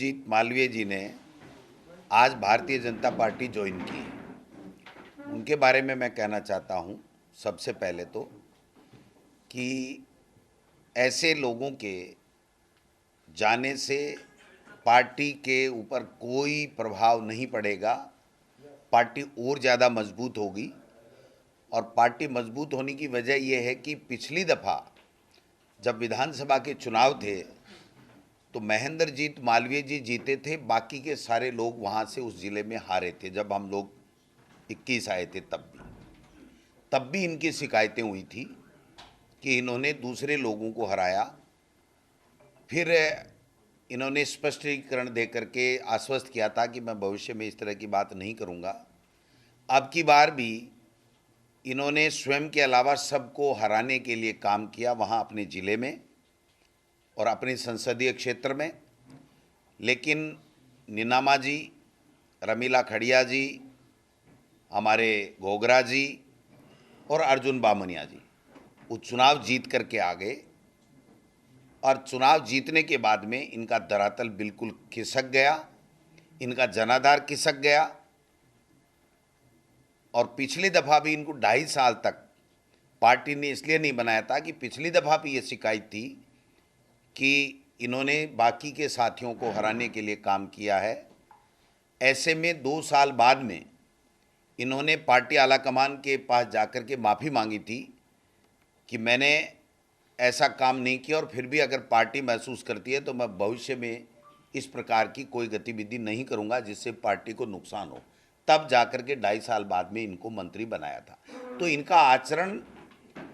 महेंद्रजीत मालवीय जी ने आज Bharatiya Janata party join की है। उनके बारे में मैं कहना चाहता हूं सबसे पहले तो कि ऐसे लोगों के जाने से पार्टी के ऊपर कोई प्रभाव नहीं पड़ेगा। पार्टी और ज़्यादा मजबूत होगी और पार्टी मजबूत होने की वजह यह है कि पिछली दफ़ा जब विधानसभा के चुनाव थे तो महेंद्रजीत मालवीय जी जीते थे, बाकी के सारे लोग वहाँ से उस ज़िले में हारे थे। जब हम लोग 21 आए थे तब भी इनकी शिकायतें हुई थी कि इन्होंने दूसरे लोगों को हराया। फिर इन्होंने स्पष्टीकरण दे करके आश्वस्त किया था कि मैं भविष्य में इस तरह की बात नहीं करूँगा। अब की बार भी इन्होंने स्वयं के अलावा सबको हराने के लिए काम किया वहाँ अपने ज़िले में और अपने संसदीय क्षेत्र में। लेकिन निनामा जी, रमीला खड़िया जी, हमारे गोगरा जी और अर्जुन बामनिया जी वो चुनाव जीत करके आ गए और चुनाव जीतने के बाद में इनका धरातल बिल्कुल खिसक गया, इनका जनाधार खिसक गया। और पिछली दफ़ा भी इनको 2.5 साल तक पार्टी ने इसलिए नहीं बनाया था कि पिछली दफ़ा भी ये शिकायत थी कि इन्होंने बाकी के साथियों को हराने के लिए काम किया है। ऐसे में 2 साल बाद में इन्होंने पार्टी आलाकमान के पास जाकर के माफ़ी मांगी थी कि मैंने ऐसा काम नहीं किया और फिर भी अगर पार्टी महसूस करती है तो मैं भविष्य में इस प्रकार की कोई गतिविधि नहीं करूंगा जिससे पार्टी को नुकसान हो। तब जाकर के 2.5 साल बाद में इनको मंत्री बनाया था। तो इनका आचरण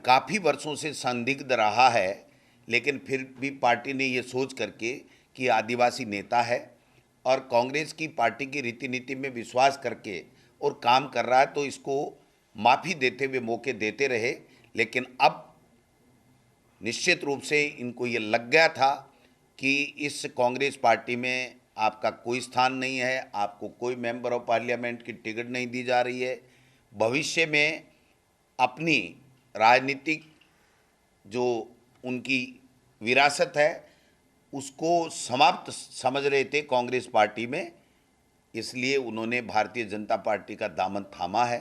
काफ़ी वर्षों से संदिग्ध रहा है, लेकिन फिर भी पार्टी ने ये सोच करके कि आदिवासी नेता है और कांग्रेस की पार्टी की रीति नीति में विश्वास करके और काम कर रहा है तो इसको माफ़ी देते हुए मौके देते रहे। लेकिन अब निश्चित रूप से इनको ये लग गया था कि इस कांग्रेस पार्टी में आपका कोई स्थान नहीं है, आपको कोई मेंबर ऑफ पार्लियामेंट की टिकट नहीं दी जा रही है। भविष्य में अपनी राजनीतिक जो उनकी विरासत है उसको समाप्त समझ रहे थे कांग्रेस पार्टी में, इसलिए उन्होंने भारतीय जनता पार्टी का दामन थामा है।